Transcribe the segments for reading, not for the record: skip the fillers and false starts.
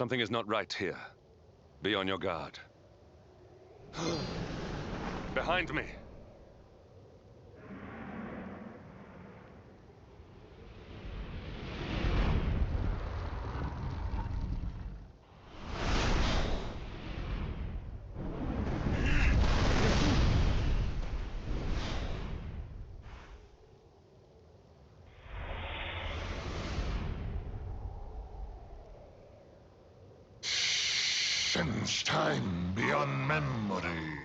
Something is not right here. Be on your guard. Behind me! Since time beyond memory,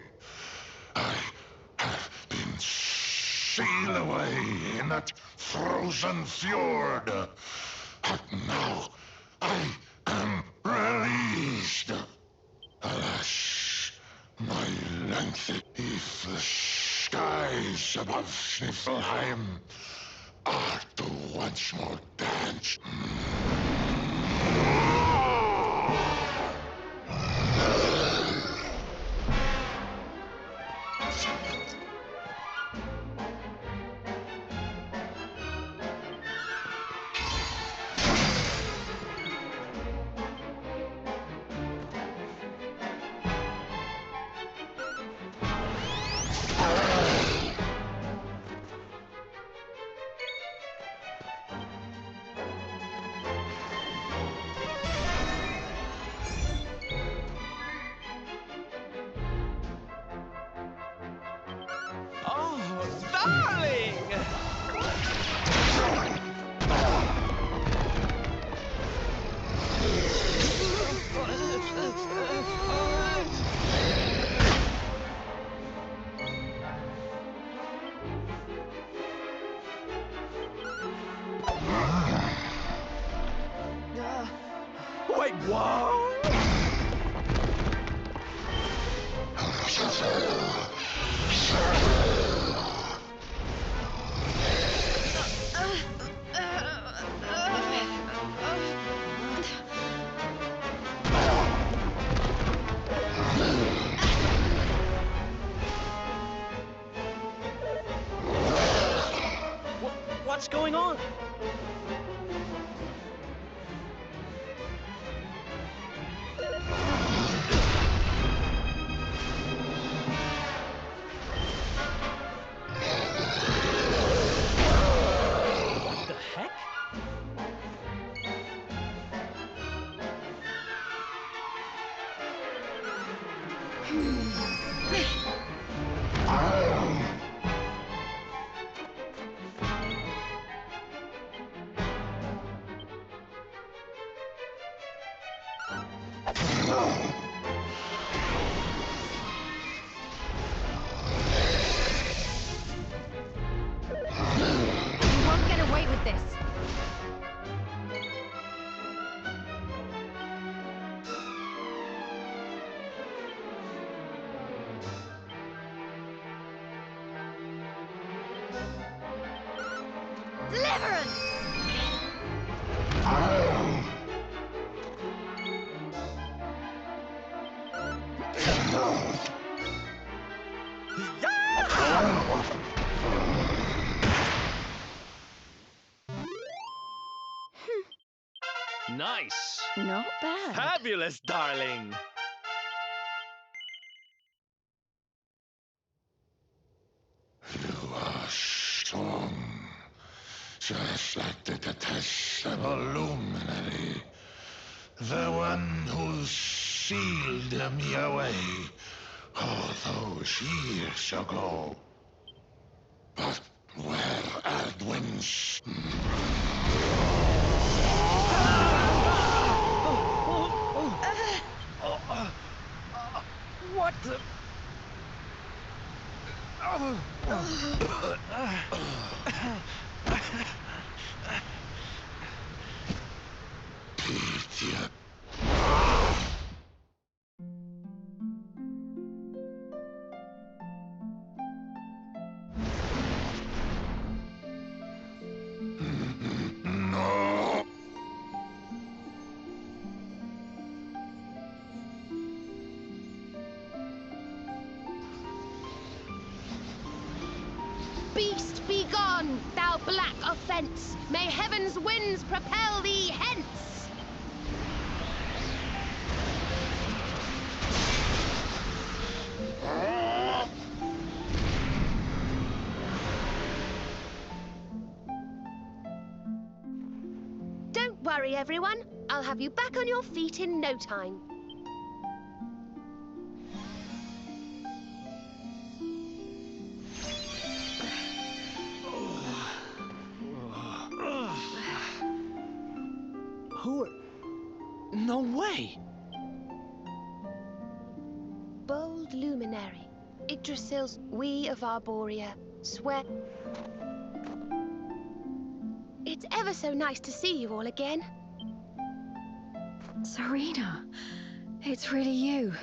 I have been sealed away in that frozen fjord. But now I am released. Alas, my lengthy, if the skies above Sniffelheim are to once more dance. Oh, darling! Wait, what? What's going on? What the heck? You won't get away with this. Deliverance! Nice! Not bad. Fabulous, darling! You are strong, just like the detestable luminary, the one who sealed me away all those years ago. But where Ardwin's... What the... Idiot. No! Beast, be gone, thou black offence! May heaven's winds propel thee hence! Don't worry, everyone. I'll have you back on your feet in no time. Who are... No way! Bold luminary, Yggdrasil's we of Arborea swear... It's ever so nice to see you all again. Serena, it's really you.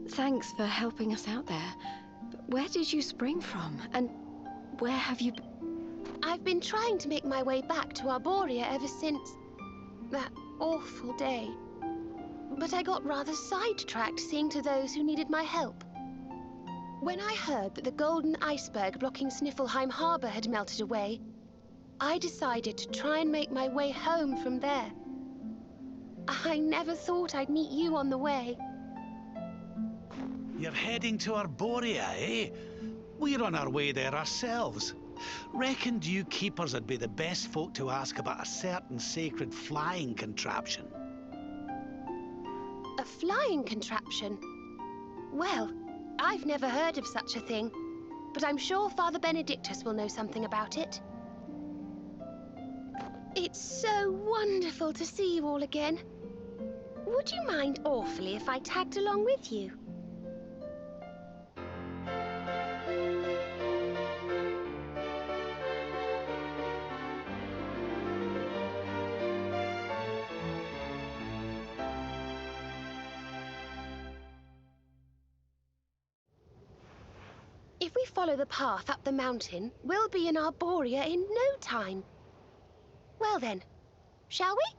Thanks for helping us out there. But where did you spring from? And where have you been? I've been trying to make my way back to Arborea ever since that awful day. But I got rather sidetracked seeing to those who needed my help. When I heard that the golden iceberg blocking Sniffelheim Harbor had melted away, I decided to try and make my way home from there. I never thought I'd meet you on the way. You're heading to Arborea, eh? We're on our way there ourselves. Reckoned you keepers would be the best folk to ask about a certain sacred flying contraption. A flying contraption? Well, I've never heard of such a thing, but I'm sure Father Benedictus will know something about it. It's so wonderful to see you all again. Would you mind awfully if I tagged along with you? If we follow the path up the mountain, we'll be in Arborea in no time. Well then, shall we?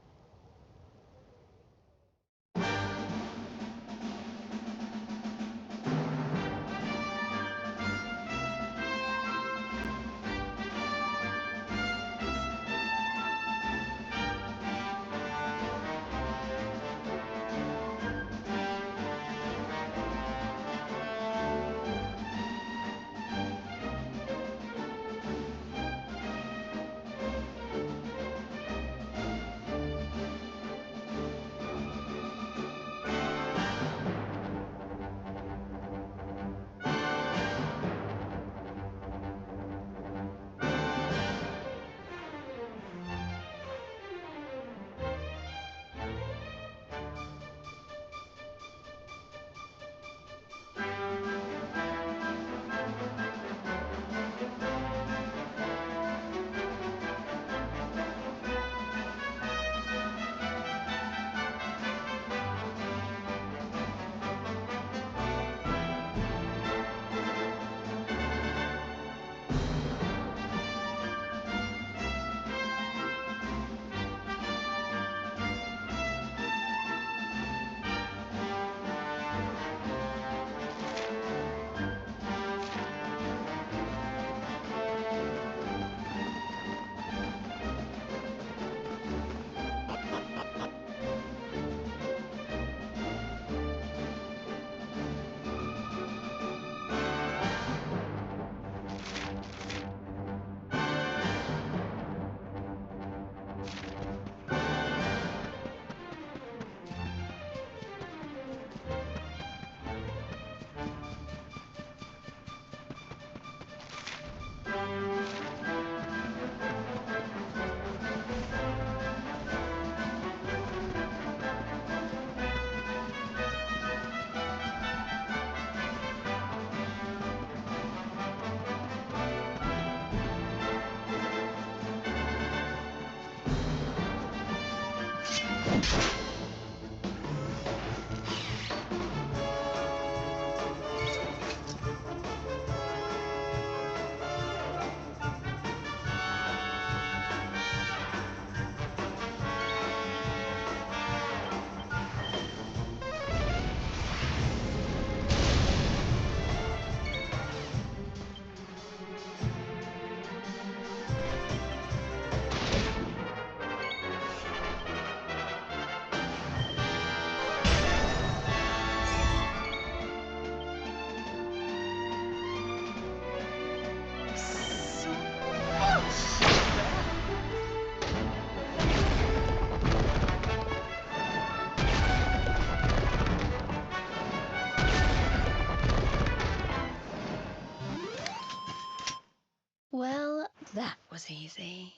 Well, that was easy.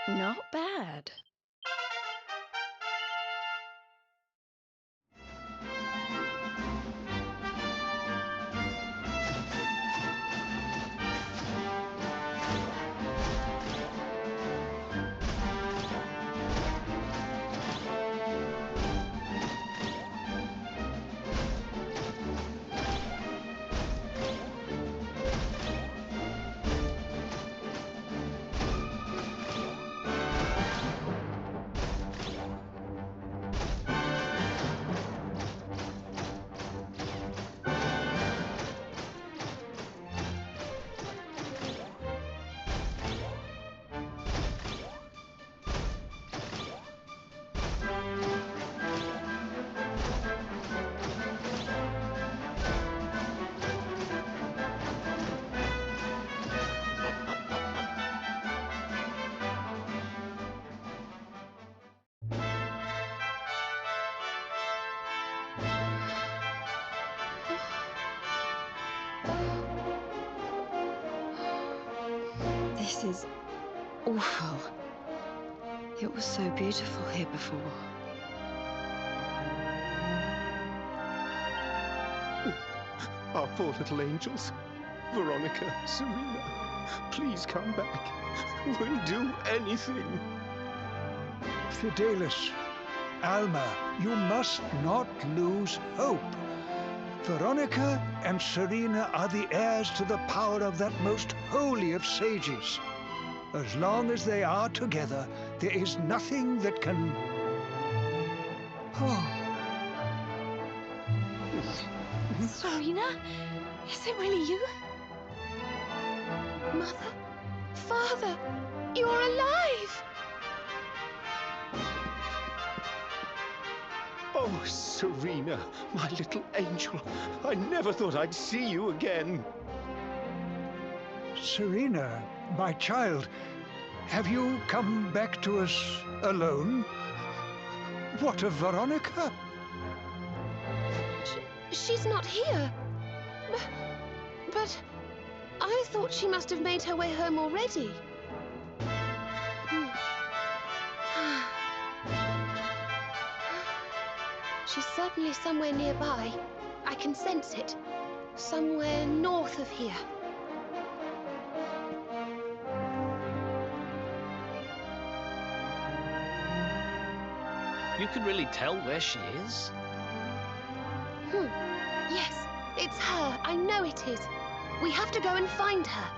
Not bad. This is awful. It was so beautiful here before. Our poor little angels. Veronica, Serena, please come back. We'll do anything. Fidelis, Alma, you must not lose hope. Veronica and Serena are the heirs to the power of that most holy of sages. As long as they are together, there is nothing that can... Oh, Serena? Is it really you? Mother? Father? You're alive! Oh, Serena, my little angel. I never thought I'd see you again. Serena, my child, have you come back to us alone? What of Veronica? She's not here. But I thought she must have made her way home already. She's certainly somewhere nearby. I can sense it. Somewhere north of here. You can really tell where she is? Yes, it's her. I know it is. We have to go and find her.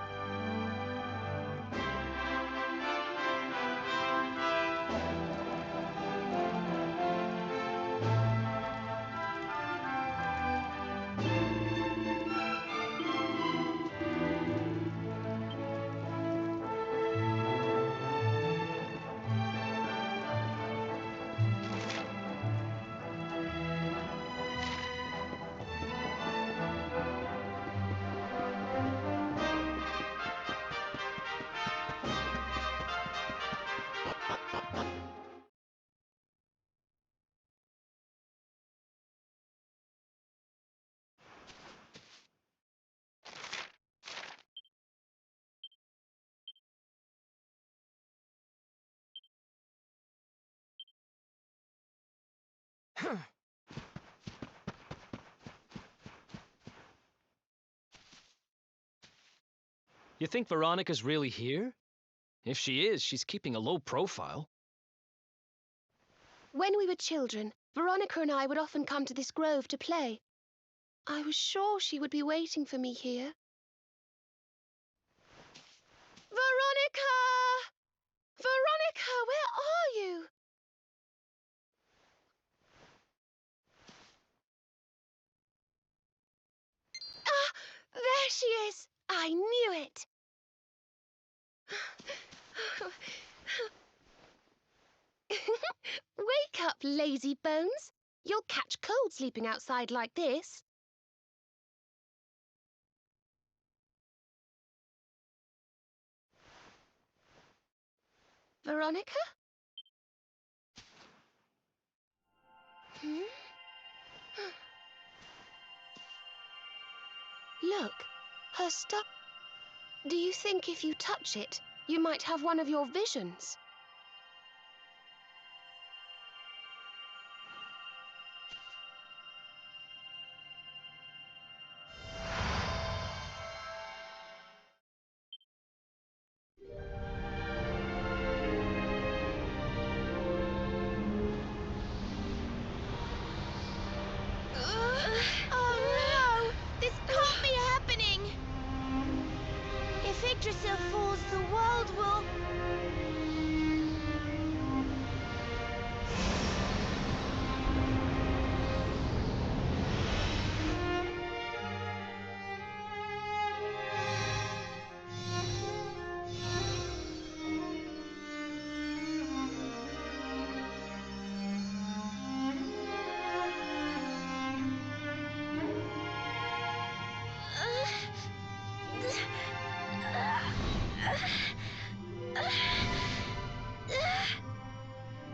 You think Veronica's really here? If she is, she's keeping a low profile. When we were children, Veronica and I would often come to this grove to play. I was sure she would be waiting for me here. Veronica! Veronica, where are you? Ah, there she is! I knew it! Wake up, lazy bones. You'll catch cold sleeping outside like this. Veronica? Look, her stuff. Do you think if you touch it, you might have one of your visions? Oh no! This can't be happening! If Yggdrasil falls, the world will...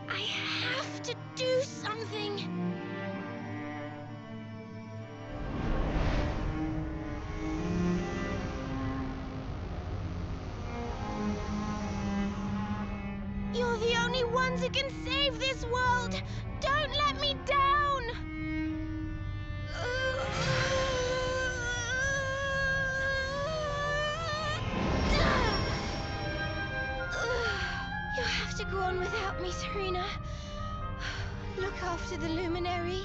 I have to do something! You're the only ones who can save this world! Don't let me down! You have to go on without me, Serena. Look after the luminary.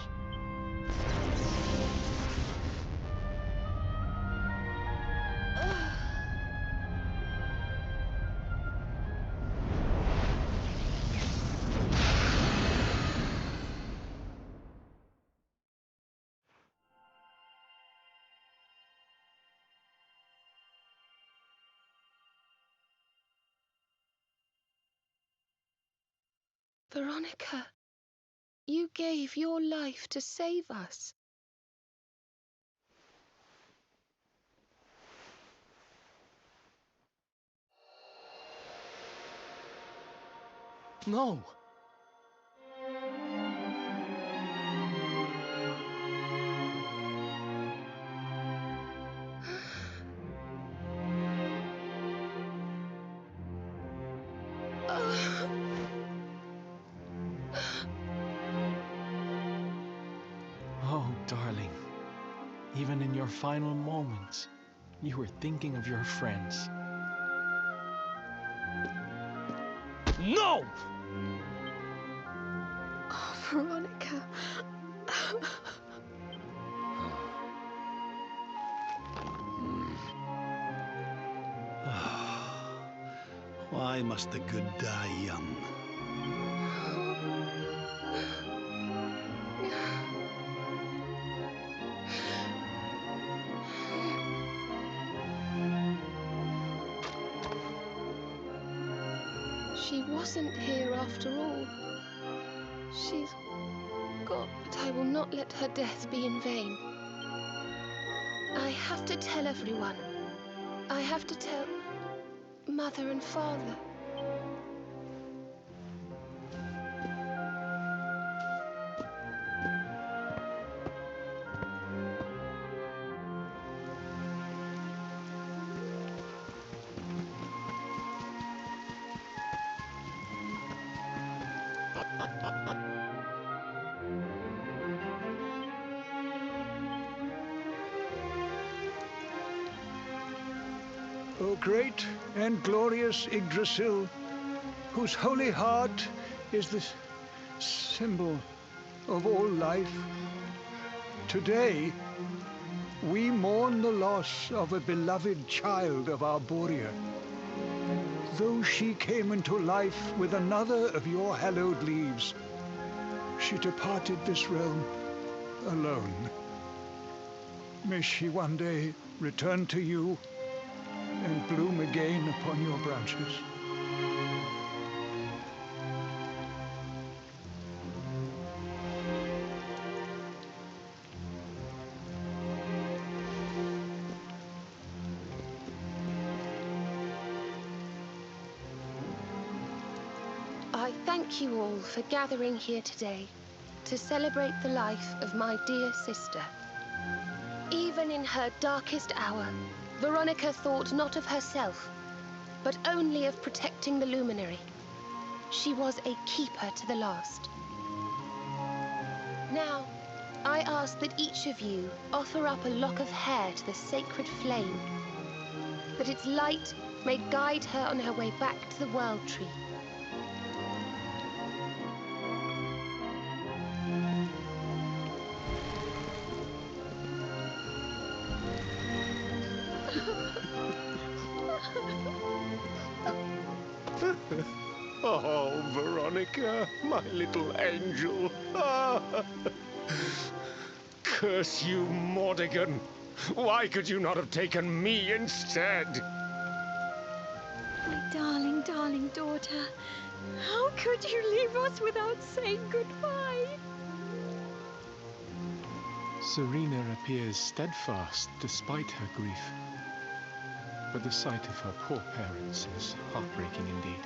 Veronica, you gave your life to save us. No! Oh, darling. Even in your final moments, you were thinking of your friends. No! Oh, Veronica. Why must the good die young? She wasn't here after all. She's gone, but I will not let her death be in vain. I have to tell everyone. I have to tell Mother and Father. O great and glorious Yggdrasil, whose holy heart is the symbol of all life, today we mourn the loss of a beloved child of Arborea. Though she came into life with another of your hallowed leaves, she departed this realm alone. May she one day return to you and bloom again upon your branches. I thank you all for gathering here today to celebrate the life of my dear sister. Even Even in her darkest hour, Veronica thought not of herself, but only of protecting the Luminary. She was a keeper to the last. Now, I ask that each of you offer up a lock of hair to the sacred flame, that its light may guide her on her way back to the World Tree. Oh, Veronica, my little angel. Curse you, Mordegon. Why could you not have taken me instead? My darling, darling daughter. How could you leave us without saying goodbye? Serena appears steadfast despite her grief. But the sight of her poor parents is heartbreaking indeed.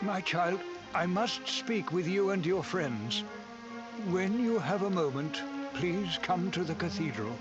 My child, I must speak with you and your friends. When you have a moment, please come to the cathedral.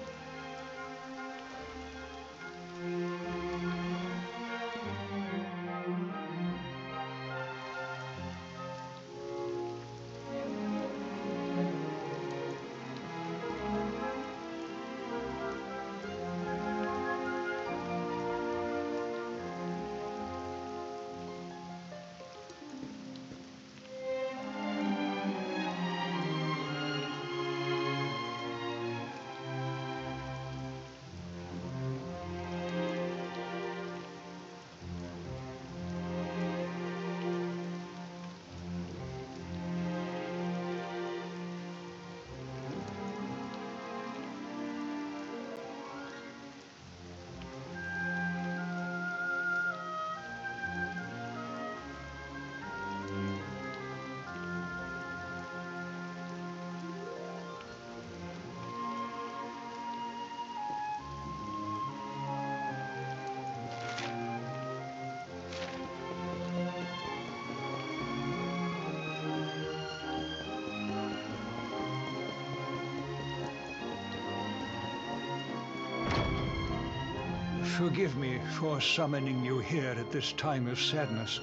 Forgive me for summoning you here at this time of sadness,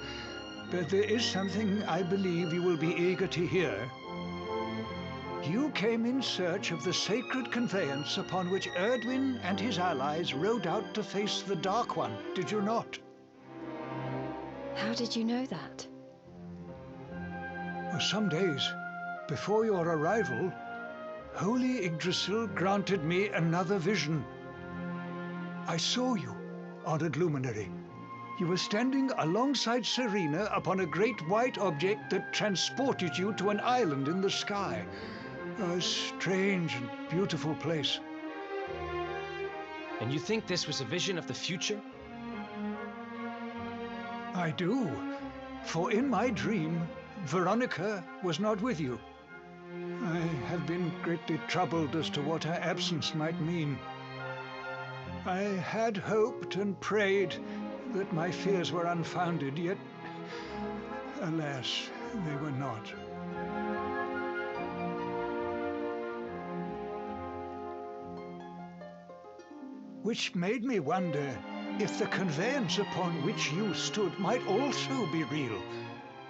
but there is something I believe you will be eager to hear. You came in search of the sacred conveyance upon which Erdwin and his allies rode out to face the Dark One, did you not? How did you know that? For some days before your arrival, Holy Yggdrasil granted me another vision. I saw you, honored luminary. You were standing alongside Serena upon a great white object that transported you to an island in the sky. A strange and beautiful place. And you think this was a vision of the future? I do, for in my dream, Veronica was not with you. I have been greatly troubled as to what her absence might mean. I had hoped and prayed that my fears were unfounded, yet, alas, they were not. Which made me wonder if the conveyance upon which you stood might also be real.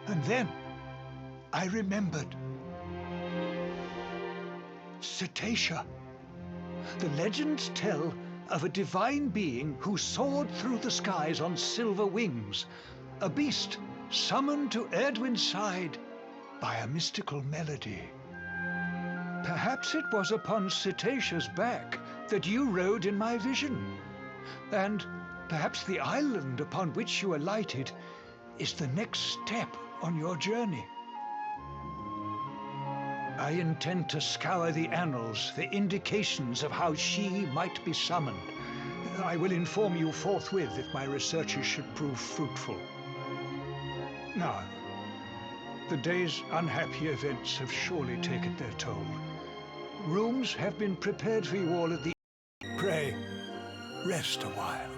And then I remembered. Cetacea. The legends tell of a divine being who soared through the skies on silver wings, a beast summoned to Erdwin's side by a mystical melody. Perhaps it was upon Cetacea's back that you rode in my vision, and perhaps the island upon which you alighted is the next step on your journey. I intend to scour the annals for indications of how she might be summoned. I will inform you forthwith if my researches should prove fruitful. Now, the day's unhappy events have surely taken their toll. Rooms have been prepared for you all at the... Pray, rest a while.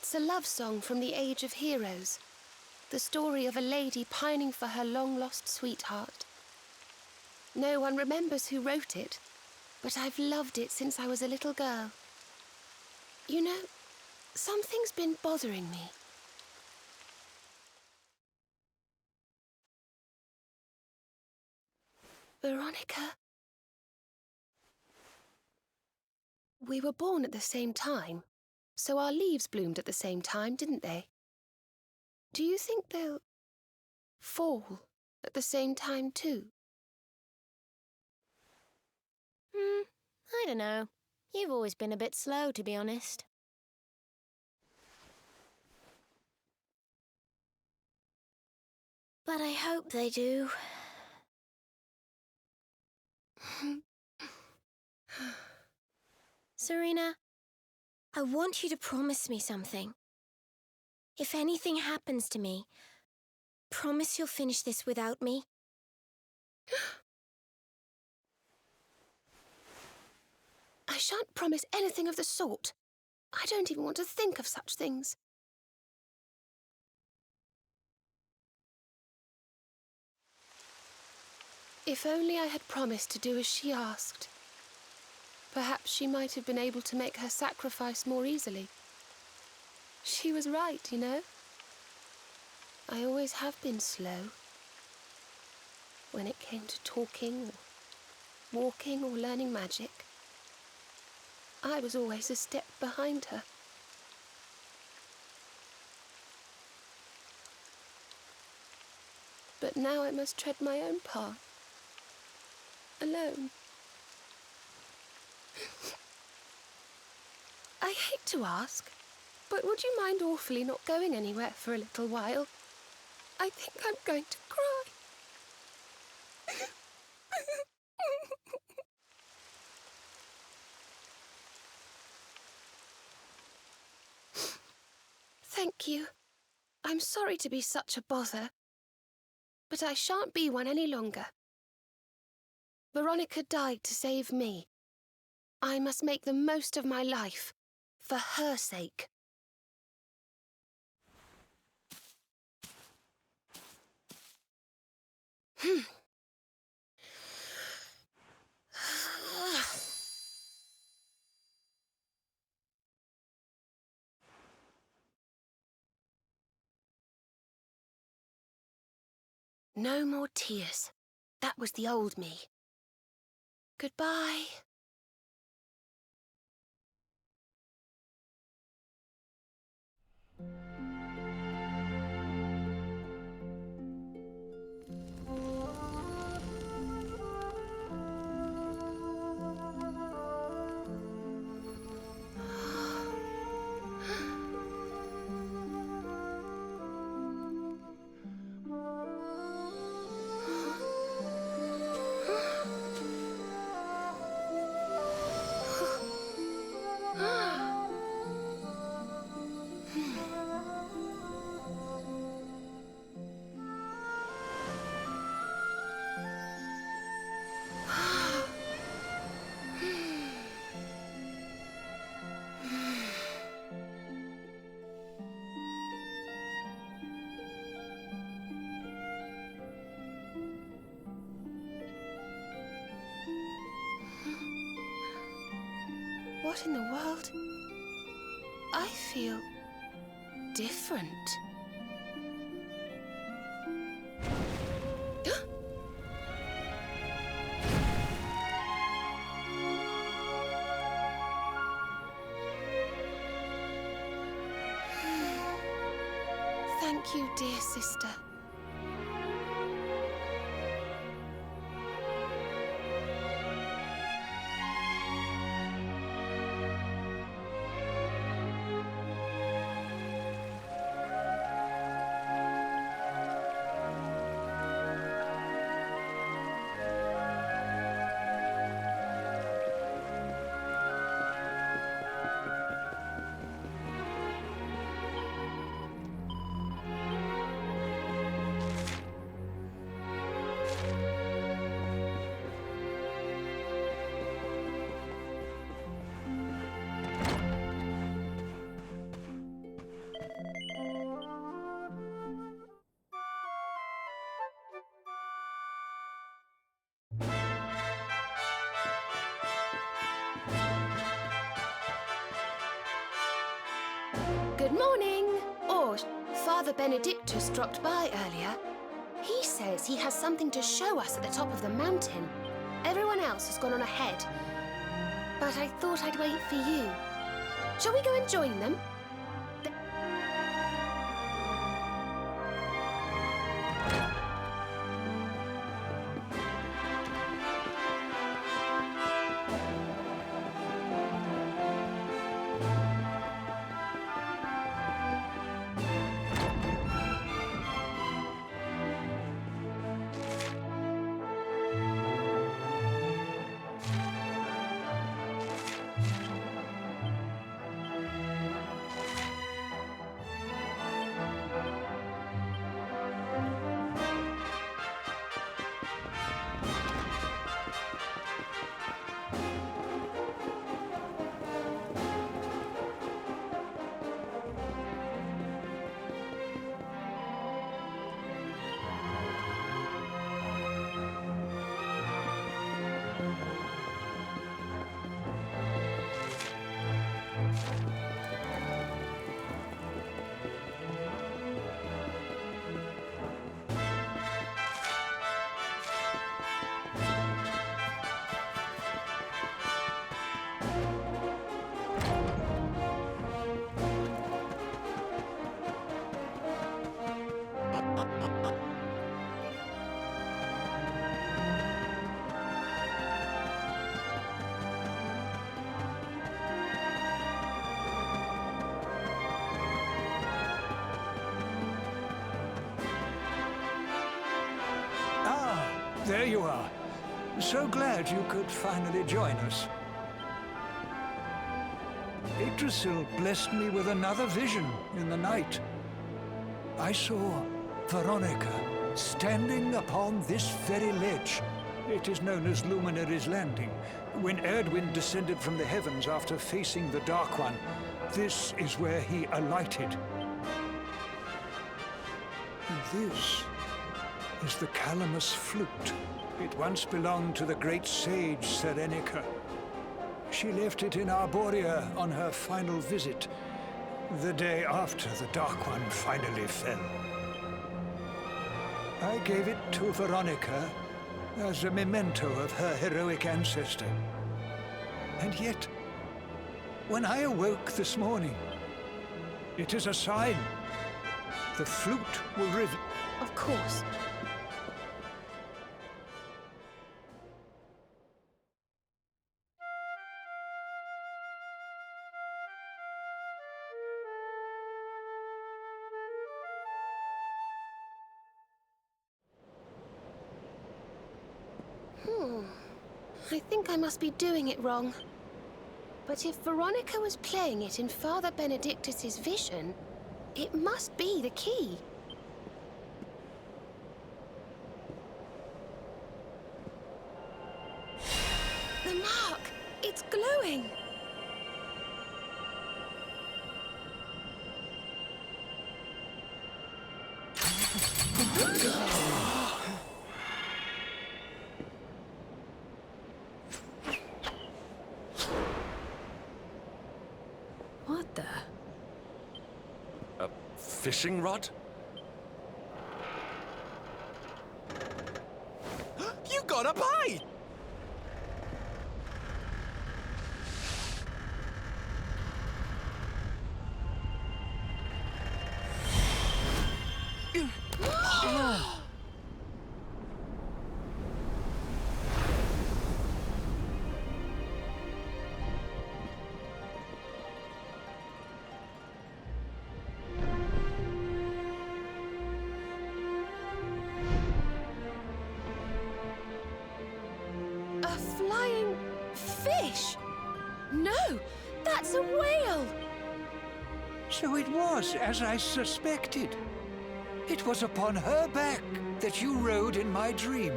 It's a love song from the Age of Heroes. The story of a lady pining for her long-lost sweetheart. No one remembers who wrote it, but I've loved it since I was a little girl. You know, something's been bothering me. Veronica? We were born at the same time, so our leaves bloomed at the same time, didn't they? Do you think they'll fall at the same time too? I don't know. You've always been a bit slow, to be honest. But I hope they do. Serena, I want you to promise me something. If anything happens to me, promise you'll finish this without me. I shan't promise anything of the sort. I don't even want to think of such things. If only I had promised to do as she asked. Perhaps she might have been able to make her sacrifice more easily. She was right, you know. I always have been slow. When it came to talking, or walking, or learning magic, I was always a step behind her. But now I must tread my own path. Alone. I hate to ask, but would you mind awfully not going anywhere for a little while? I think I'm going to cry. Thank you. I'm sorry to be such a bother, but I shan't be one any longer. Veronica died to save me. I must make the most of my life, for her sake. No more tears. That was the old me. Goodbye. What in the world? I feel different. Thank you, dear sister. Good morning. Or Father Benedictus dropped by earlier. He says he has something to show us at the top of the mountain. Everyone else has gone on ahead. But I thought I'd wait for you. Shall we go and join them? There you are. So glad you could finally join us. Yggdrasil blessed me with another vision in the night. I saw Veronica standing upon this very ledge. It is known as Luminary's Landing. When Erdwin descended from the heavens after facing the Dark One, this is where he alighted. And this is the Calamus flute. It once belonged to the great sage Serenica. She left it in Arborea on her final visit, the day after the Dark One finally fell. I gave it to Veronica as a memento of her heroic ancestor. And yet, when I awoke this morning, it is a sign. The flute will reveal... Of course. I think I must be doing it wrong. But if Veronica was playing it in Father Benedictus's vision, it must be the key. The mark! It's glowing! What the? A fishing rod? You got a bite! A flying fish? No, that's a whale! So it was as I suspected. It was upon her back that you rode in my dream.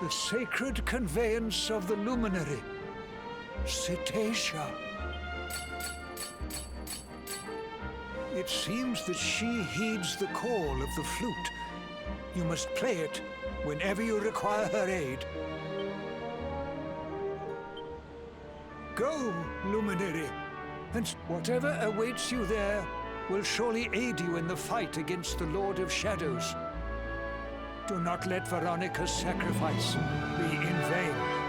The sacred conveyance of the luminary, Cetacea. It seems that she heeds the call of the flute. You must play it whenever you require her aid. Go, luminary. and whatever awaits you there will surely aid you in the fight against the Lord of Shadows. Do not let Veronica's sacrifice be in vain.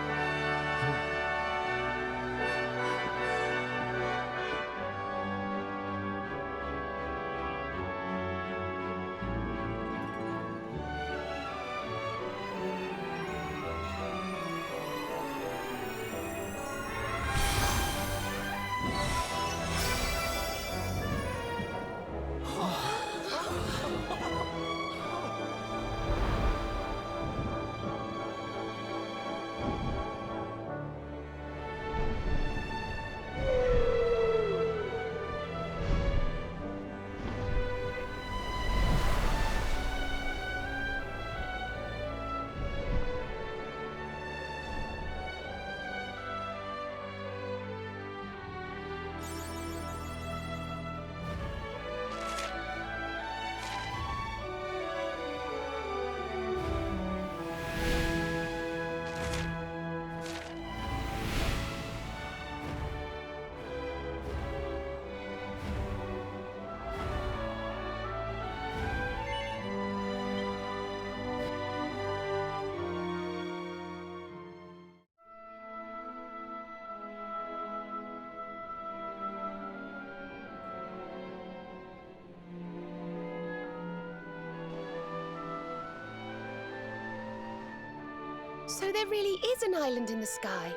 So there really is an island in the sky,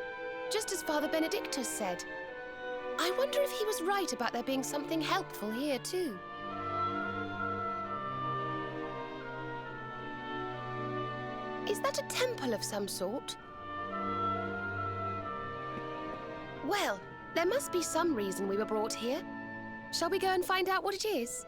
just as Father Benedictus said. I wonder if he was right about there being something helpful here too. Is that a temple of some sort? Well, there must be some reason we were brought here. Shall we go and find out what it is?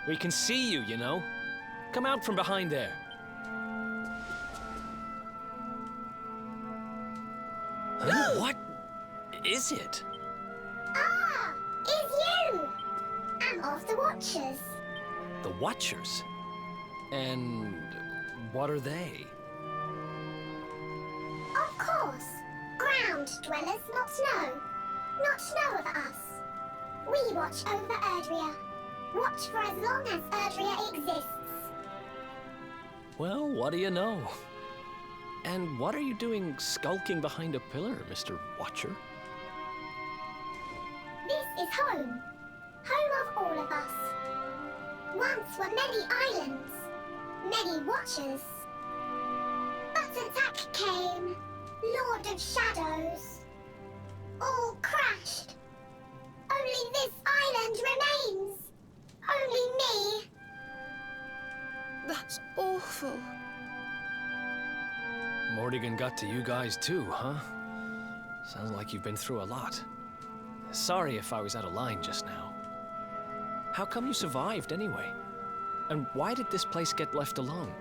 We can see you, you know. Come out from behind there. Huh? What is it? Ah, it's you! I'm of the Watchers. The Watchers? And what are they? Of course. Ground dwellers not know of us. We watch over Erdrea. Watch for as long as Erdrea exists. Well, what do you know? And what are you doing skulking behind a pillar, Mr. Watcher? This is home. Home of all of us. Once were many islands, many Watchers. But attack came, Lord of Shadows. All crashed. Only this island remains. Only me. That's awful. Morrigan got to you guys too, huh? Sounds like you've been through a lot. Sorry if I was out of line just now. How come you survived anyway? And why did this place get left alone?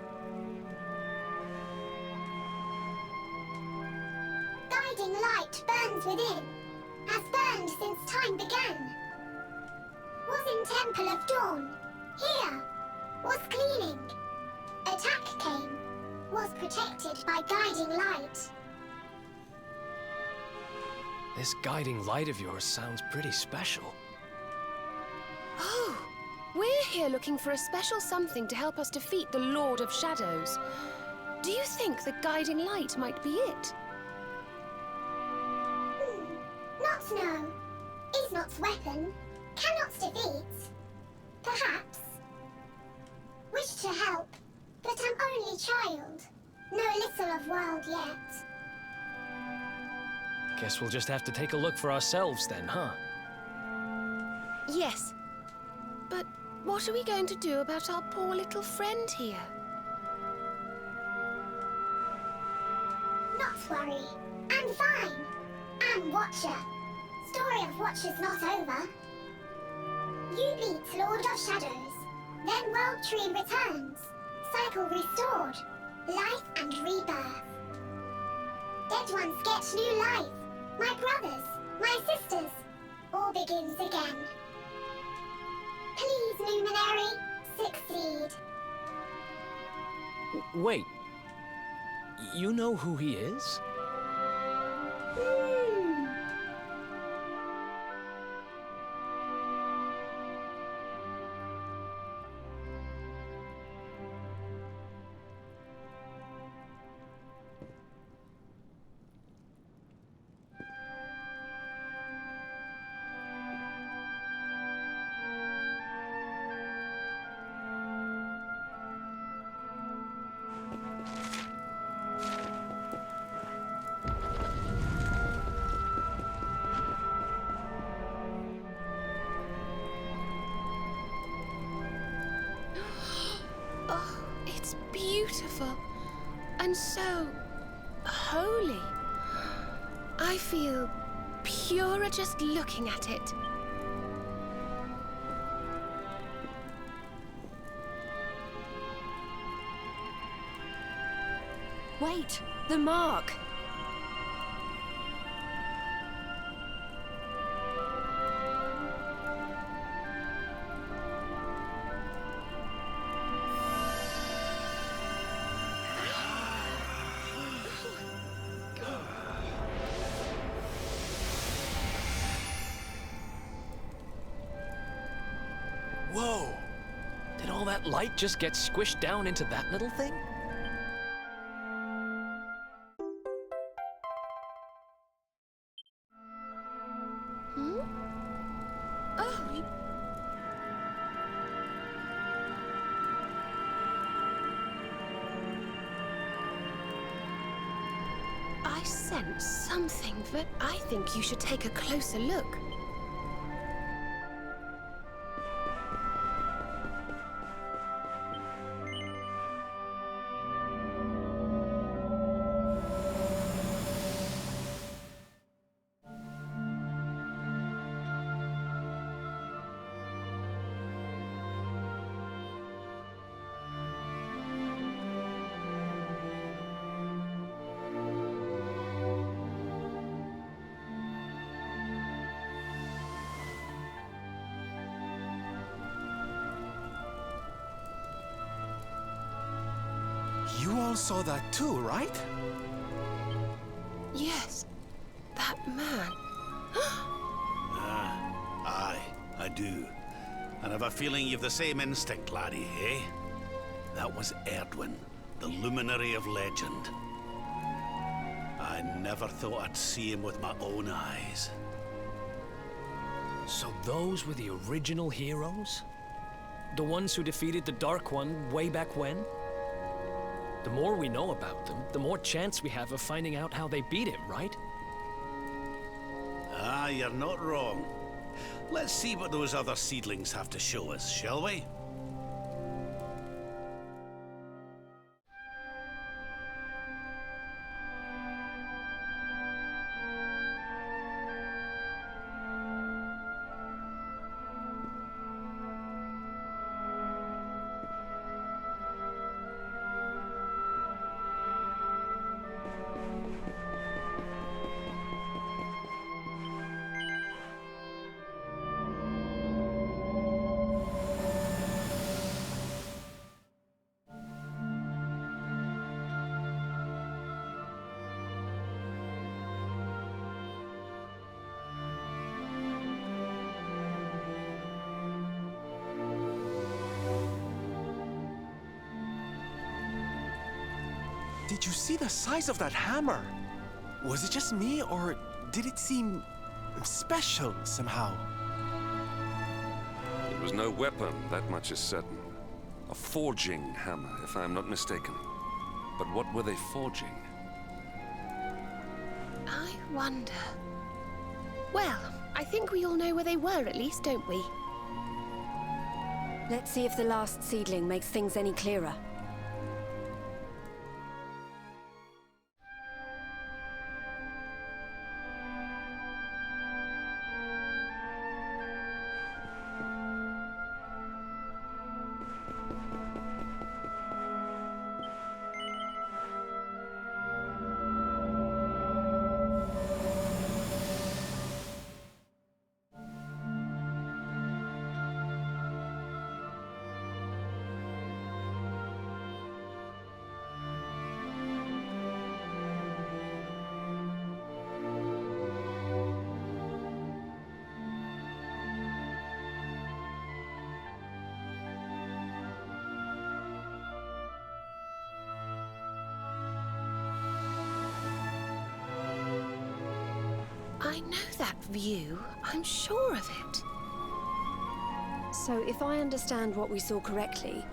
Guiding light burns within, has burned since time began. Was in Temple of Dawn, here, was cleaning. Attack came, was protected by guiding light. This guiding light of yours sounds pretty special. here looking for a special something to help us defeat the Lord of Shadows. Do you think the guiding light might be it? Not know. Is not's weapon. Cannot defeat. Perhaps. Wish to help, but I'm only child. Know little of world yet. Guess we'll just have to take a look for ourselves then, huh? Yes. But what are we going to do about our poor little friend here? Not worry. I'm fine. I'm Watcher. Story of Watcher's not over. You beat Lord of Shadows. Then World Tree returns. Cycle restored. Life and rebirth. Dead ones get new life. My brothers, my sisters. All begins again. Please, Luminary, succeed. Wait. You know who he is? Oh, it's beautiful and so holy. I feel purer just looking at it. Wait, the mark. Whoa! Did all that light just get squished down into that little thing? I sense something, but I think you should take a closer look. You all saw that too, right? Yes, that man. Aye, I do. And I've a feeling you've the same instinct, laddie, eh? That was Erdwin, the Luminary of Legend. I never thought I'd see him with my own eyes. So those were the original heroes? The ones who defeated the Dark One way back when? The more we know about them, the more chance we have of finding out how they beat it, right? Ah, you're not wrong. Let's see what those other seedlings have to show us, shall we? Did you see the size of that hammer? Was it just me, or did it seem special somehow? It was no weapon, that much is certain. A forging hammer, if I am not mistaken. But what were they forging? I wonder. Well, I think we all know where they were at least, don't we? Let's see if the last seedling makes things any clearer. I know that view. I'm sure of it. So if I understand what we saw correctly,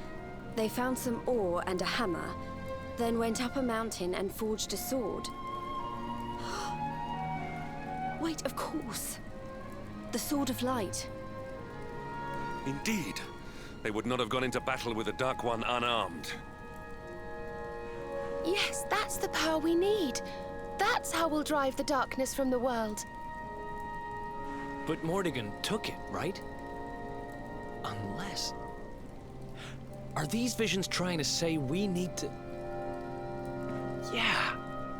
they found some ore and a hammer, then went up a mountain and forged a sword. Wait, of course. The Sword of Light. Indeed. They would not have gone into battle with the Dark One unarmed. Yes, that's the power we need. That's how we'll drive the darkness from the world. But Mordegon took it, right? Unless... Are these visions trying to say we need to... Yeah,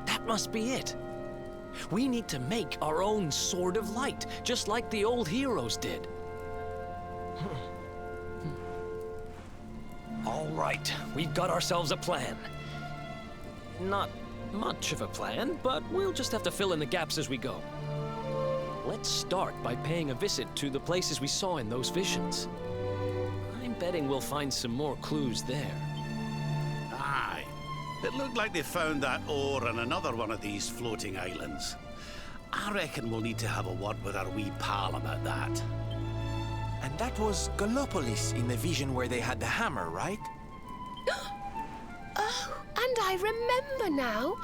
that must be it. We need to make our own Sword of Light, just like the old heroes did. All right, we've got ourselves a plan. Not much of a plan, but we'll just have to fill in the gaps as we go. Let's start by paying a visit to the places we saw in those visions. I'm betting we'll find some more clues there. Aye. It looked like they found that ore on another one of these floating islands. I reckon we'll need to have a word with our wee pal about that. And that was Gallopolis in the vision where they had the hammer, right? Oh, and I remember now.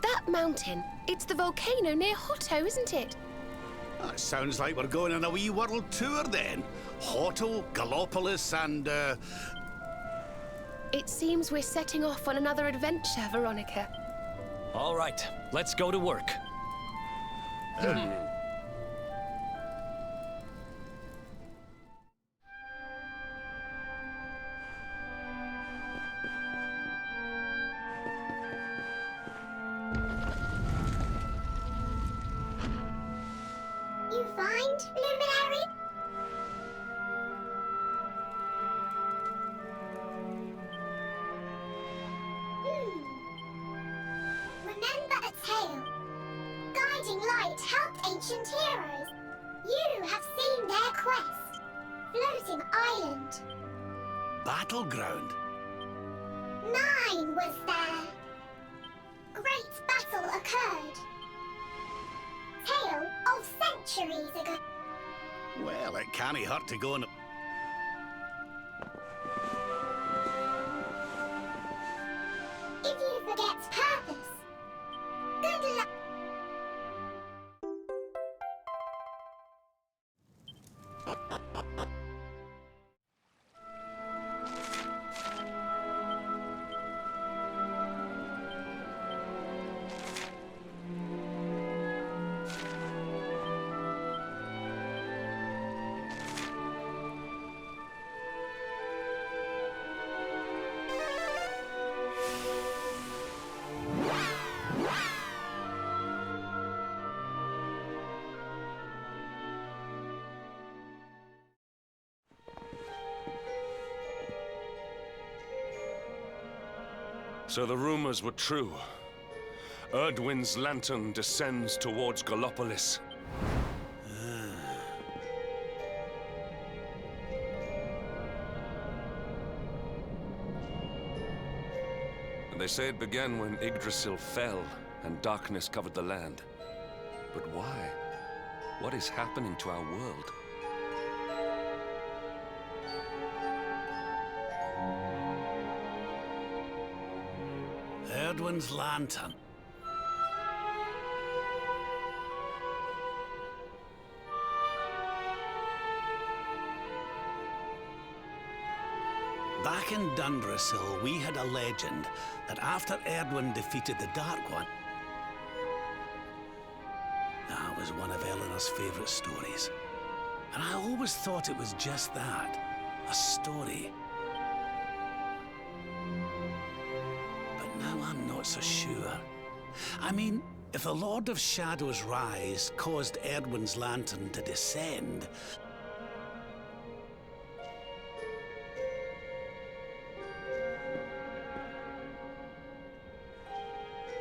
That mountain, it's the volcano near Hotto, isn't it? That sounds like we're going on a wee world tour then. Hotto, Gallopolis, and It seems we're setting off on another adventure, Veronica. All right, let's go to work. You find, Luminary? Remember a tale. Guiding light helped ancient heroes. You have seen their quest. Floating island. Battleground. 9 was there. Great battle occurred. Tale of centuries ago. Well, it can't hurt to go on. If you forget purpose, good luck. So the rumors were true. Erdwin's lantern descends towards Gallopolis. They say it began when Yggdrasil fell and darkness covered the land. But why? What is happening to our world? Erdwin's lantern. Back in Dundrasil, we had a legend that after Erdwin defeated the Dark One, that was one of Eleanor's favorite stories. And I always thought it was just that, a story. But now I'm not so sure. I mean, if the Lord of Shadow's rise caused Erdwin's lantern to descend,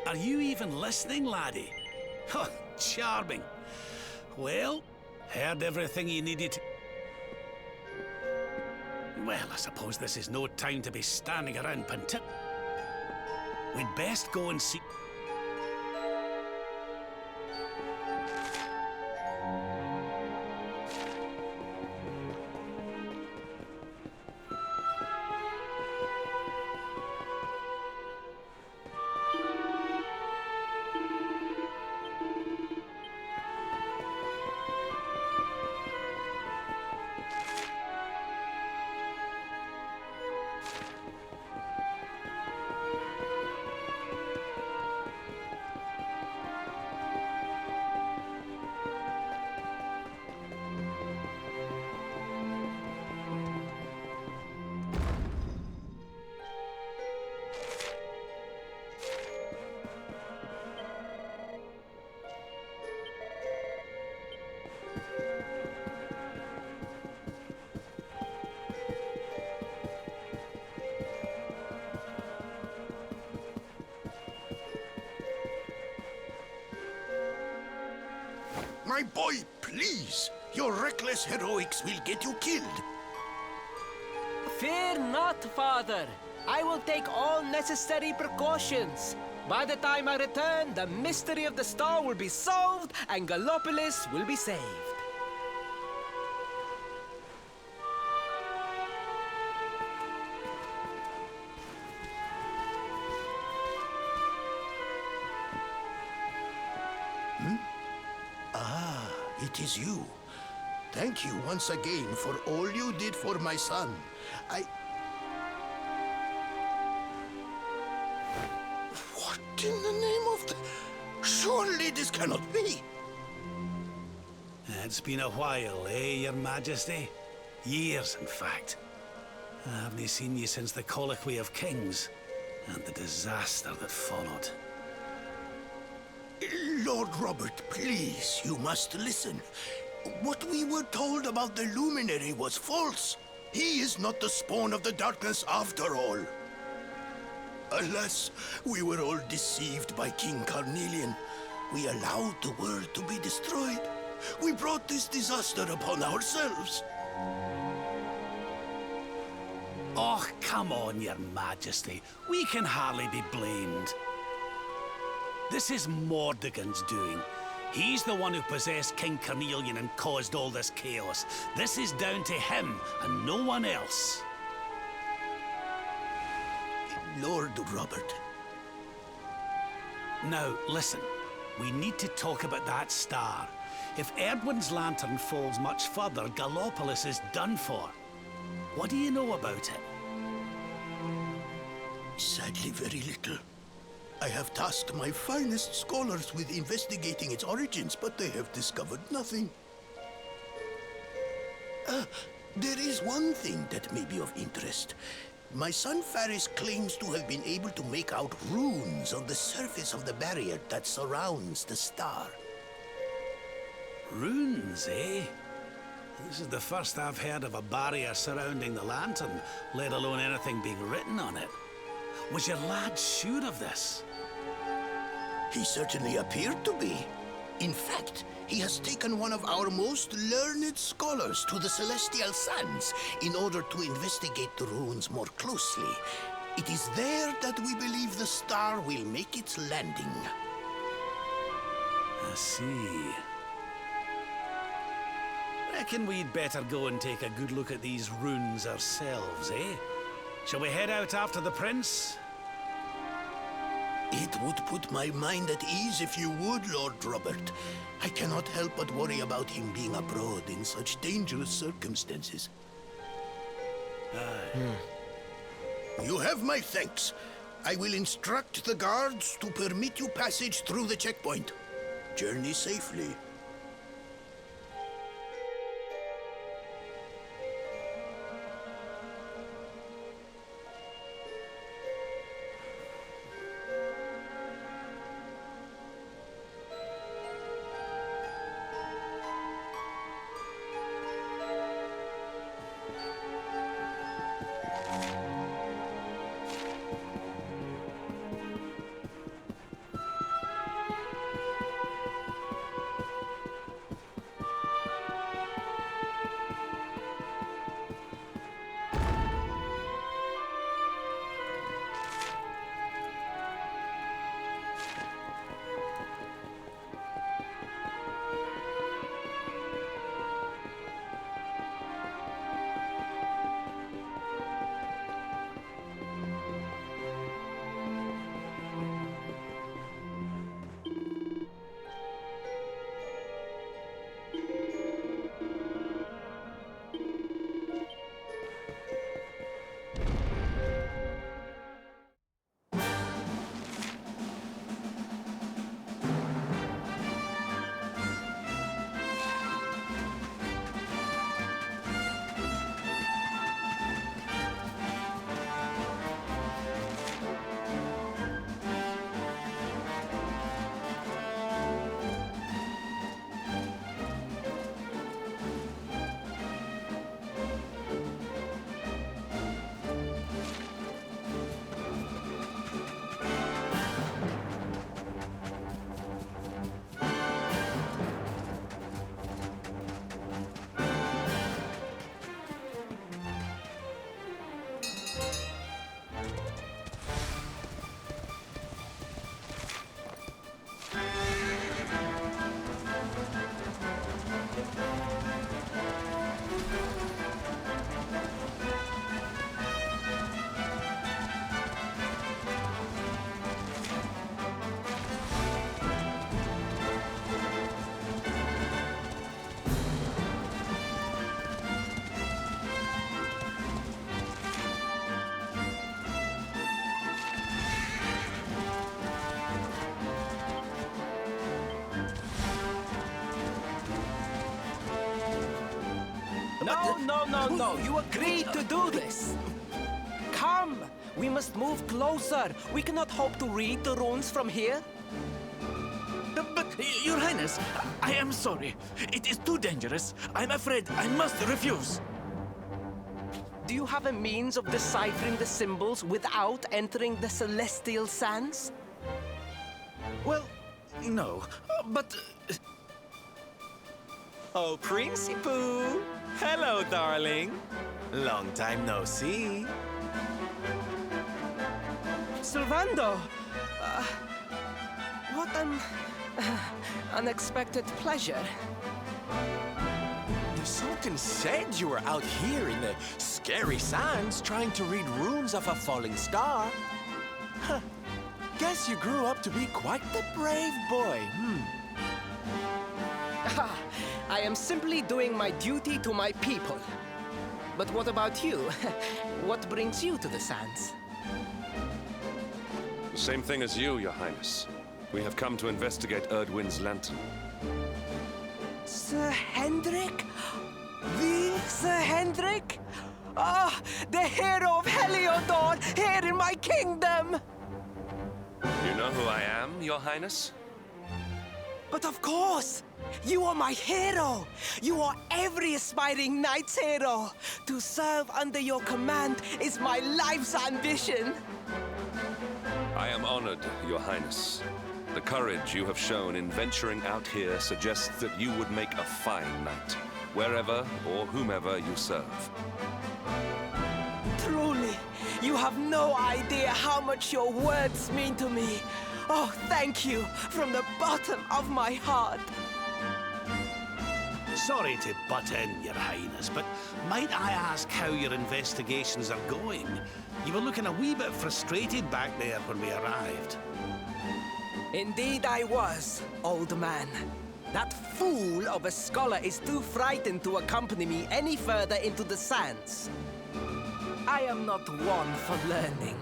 are you even listening, laddie? Oh, charming. Well, heard everything you needed. Well, I suppose this is no time to be standing around pontificating. We'd best go and see. My boy, please! Your reckless heroics will get you killed. Fear not, Father. I will take all necessary precautions. By the time I return, the mystery of the star will be solved and Gallopolis will be saved. It is you. Thank you once again for all you did for my son. What in the name of the... Surely this cannot be. It's been a while, eh, Your Majesty? Years, in fact. I haven't seen you since the Colloquy of Kings and the disaster that followed. Lord Robert, please, you must listen. What we were told about the Luminary was false. He is not the spawn of the darkness after all. Alas, we were all deceived by King Carnelian. We allowed the world to be destroyed. We brought this disaster upon ourselves. Oh, come on, Your Majesty. We can hardly be blamed. This is Mordegon's doing. He's the one who possessed King Carnelian and caused all this chaos. This is down to him and no one else. Lord Robert. Now, listen. We need to talk about that star. If Erdwin's lantern falls much further, Gallopolis is done for. What do you know about it? Sadly, very little. I have tasked my finest scholars with investigating its origins, but they have discovered nothing. There is one thing that may be of interest. My son Faris claims to have been able to make out runes on the surface of the barrier that surrounds the star. Runes, eh? This is the first I've heard of a barrier surrounding the lantern, let alone anything being written on it. Was your lad sure of this? He certainly appeared to be. In fact, he has taken one of our most learned scholars to the Celestial Sands in order to investigate the runes more closely. It is there that we believe the star will make its landing. I see. Reckon we'd better go and take a good look at these runes ourselves, eh? Shall we head out after the prince? It would put my mind at ease if you would, Lord Robert. I cannot help but worry about him being abroad in such dangerous circumstances. You have my thanks. I will instruct the guards to permit you passage through the checkpoint. Journey safely. No. You agreed to do this. Come. We must move closer. We cannot hope to read the runes from here. But, Your Highness, I am sorry. It is too dangerous. I'm afraid I must refuse. Do you have a means of deciphering the symbols without entering the celestial sands? Well, no. But... Oh, Principoo! Hello, darling. Long time no see. Servando! What an unexpected pleasure. The Sultan said you were out here in the scary sands trying to read runes of a falling star. Huh. Guess you grew up to be quite the brave boy, I am simply doing my duty to my people. But what about you? What brings you to the sands? The same thing as you, Your Highness. We have come to investigate Erdwin's lantern. Sir Hendrik? The Sir Hendrik? Ah, the hero of Heliodor, here in my kingdom! You know who I am, Your Highness? But of course! You are my hero! You are every aspiring knight's hero! To serve under your command is my life's ambition! I am honored, Your Highness. The courage you have shown in venturing out here suggests that you would make a fine knight, wherever or whomever you serve. Truly, You have no idea how much your words mean to me. Oh, thank you from the bottom of my heart. Sorry to butt in, Your Highness, but might I ask how your investigations are going? You were looking a wee bit frustrated back there when we arrived. Indeed I was, old man. That fool of a scholar is too frightened to accompany me any further into the sands. I am not one for learning.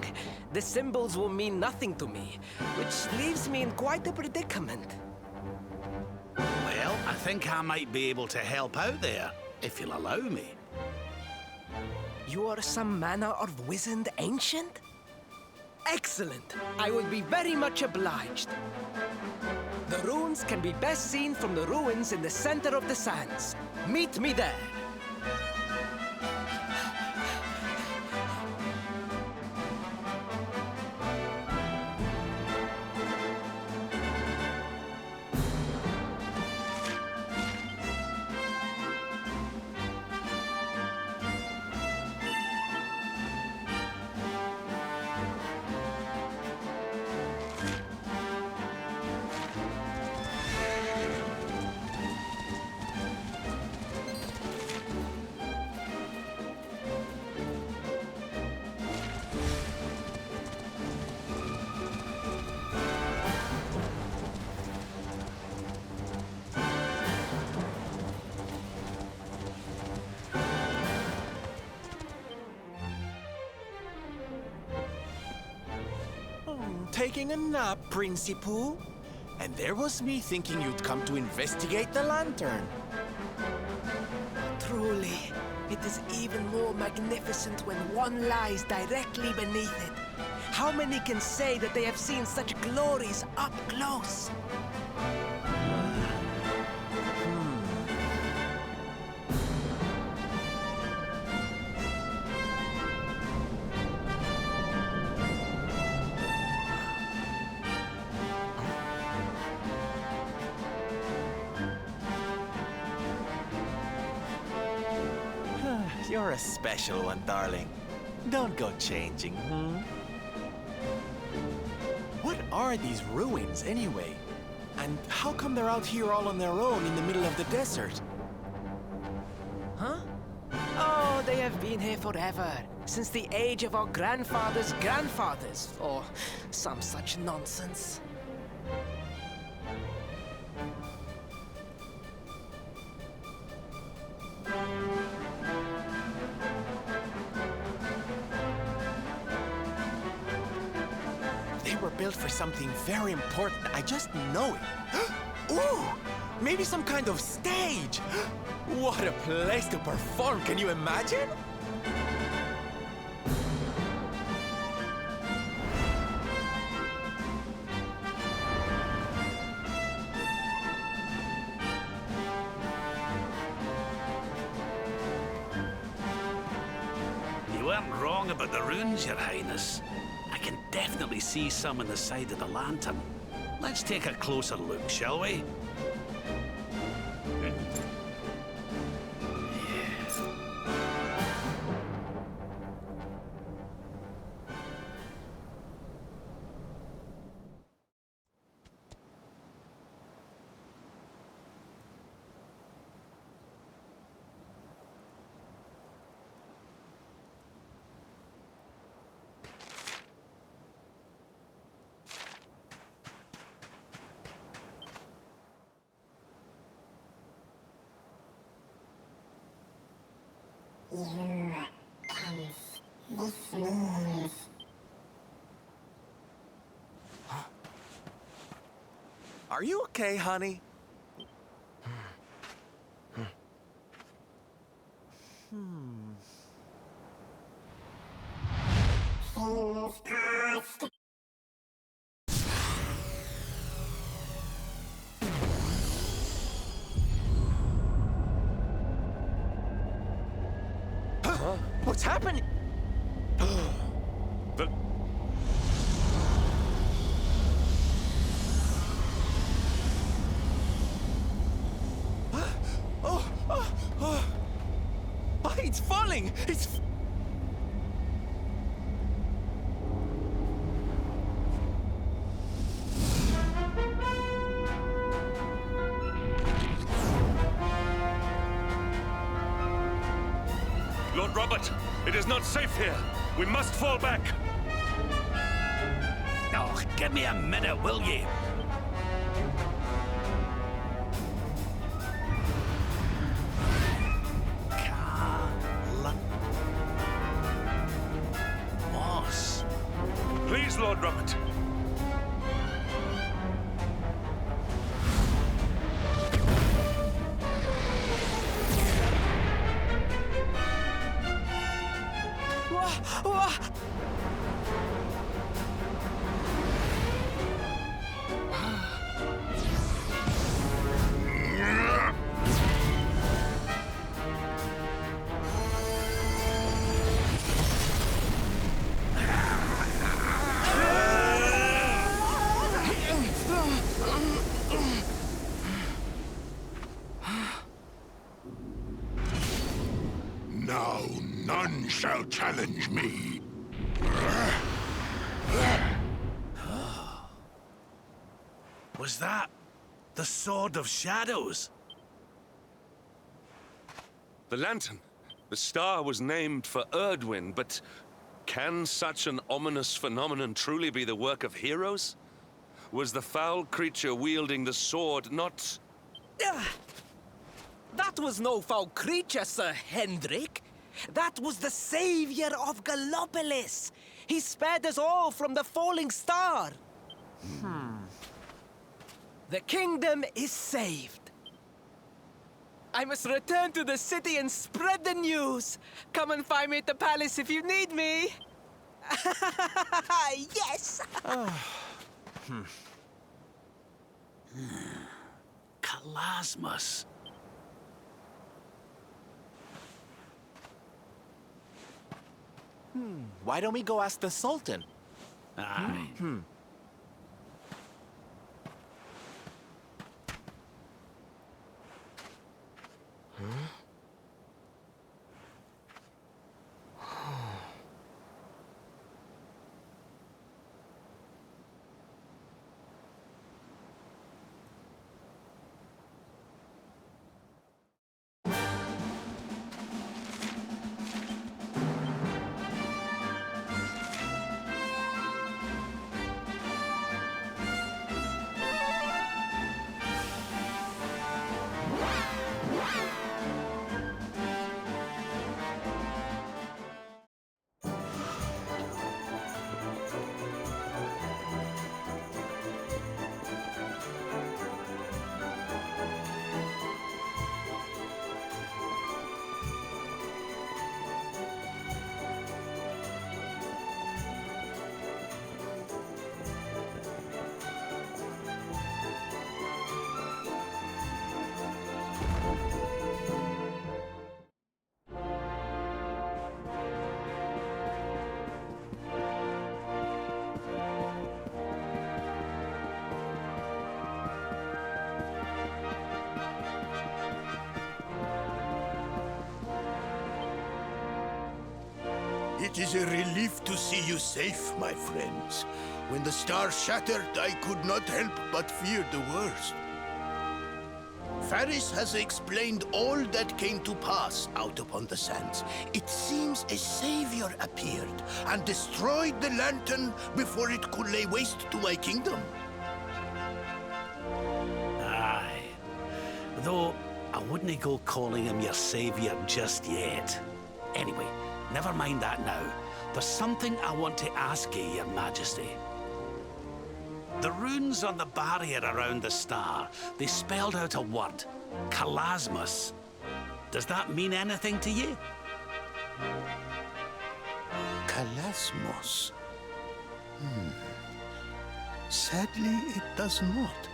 The symbols will mean nothing to me, which leaves me in quite a predicament. Well, I think I might be able to help out there, if you'll allow me. You are some manner of wizened ancient? Excellent! I would be very much obliged. The runes can be best seen from the ruins in the center of the sands. Meet me there. Taking a nap, Principal. And there was me thinking you'd come to investigate the lantern. Truly, it is even more magnificent when one lies directly beneath it. How many can say that they have seen such glories up close? You're a special one, darling. Don't go changing, What are these ruins, anyway? And how come they're out here all on their own in the middle of the desert? Huh? Oh, they have been here forever. Since the age of our grandfathers' grandfathers, or some such nonsense. Built for something very important. I just know it. Ooh! Maybe some kind of stage! What a place to perform, can you imagine? You weren't wrong about the runes, Your Highness. I can definitely see some on the side of the lantern. Let's take a closer look, shall we? Are you okay, honey? What's happening? It's falling! It's... Robert! It is not safe here! We must fall back! Oh, give me a minute, will ye? Moss. Please, Lord Robert. Now none shall challenge me. Was that the Sword of Shadows? The lantern. The star was named for Erdwin, but can such an ominous phenomenon truly be the work of heroes? Was the foul creature wielding the sword not... That was no foul creature, Sir Hendrik. That was the savior of Gallopolis. He spared us all from the falling star. The kingdom is saved. I must return to the city and spread the news. Come and find me at the palace if you need me. Yes! Kalasmus. Why don't we go ask the Sultan? Aye. It is a relief to see you safe, my friends. When the star shattered, I could not help but fear the worst. Faris has explained all that came to pass out upon the sands. It seems a savior appeared and destroyed the lantern before it could lay waste to my kingdom. Aye. Though, I wouldn't go calling him your savior just yet. Anyway, never mind that now. There's something I want to ask you, Your Majesty. The runes on the barrier around the star, they spelled out a word. Kalasmus. Does that mean anything to you? Kalasmos. Sadly, it does not.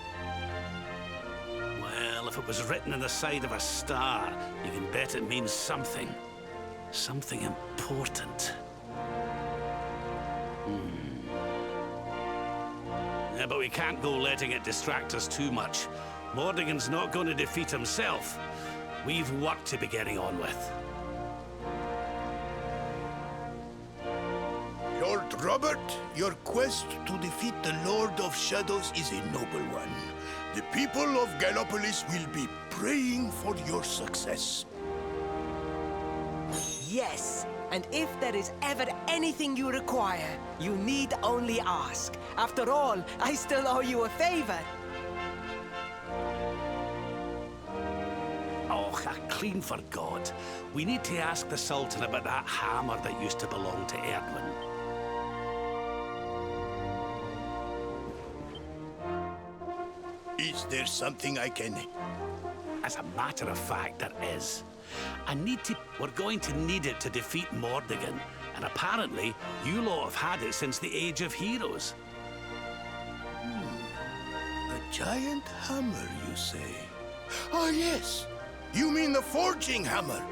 Well, if it was written on the side of a star, you can bet it means something. Something important. Yeah, but we can't go letting it distract us too much. Mordegon's not going to defeat himself. We've work to be getting on with. Lord Robert, your quest to defeat the Lord of Shadows is a noble one. The people of Gallopolis will be praying for your success. yes. And if there is ever anything you require, you need only ask. After all, I still owe you a favor. Oh, I clean forgot. We need to ask the Sultan about that hammer that used to belong to Erdwin. Is there something I can... As a matter of fact, there is. We're going to need it to defeat Mordegon. And apparently, you lot have had it since the Age of Heroes. A giant hammer, you say? Ah, yes. You mean the forging hammer?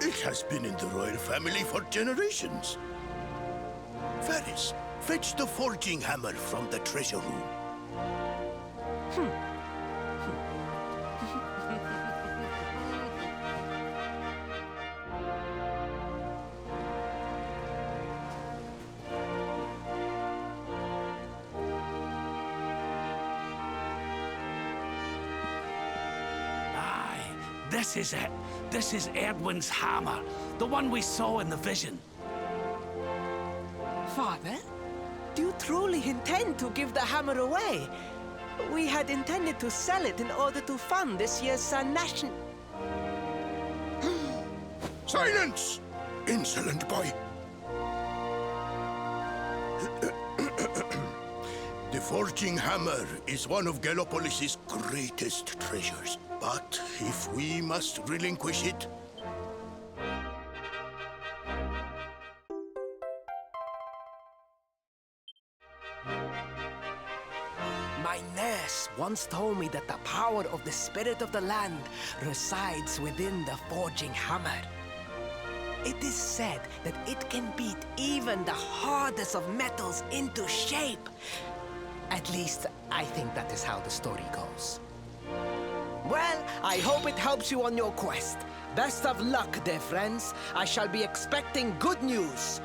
It has been in the royal family for generations. Varys, fetch the forging hammer from the treasure room. This is it. This is Erdwin's hammer. The one we saw in the vision. Father, do you truly intend to give the hammer away? We had intended to sell it in order to fund this year's Sun Nation. Silence! Insolent boy! The forging hammer is one of Gallopolis' greatest treasures. But if we must relinquish it... My nurse once told me that the power of the spirit of the land resides within the forging hammer. It is said that it can beat even the hardest of metals into shape. At least, I think that is how the story goes. Well, I hope it helps you on your quest. Best of luck, dear friends. I shall be expecting good news.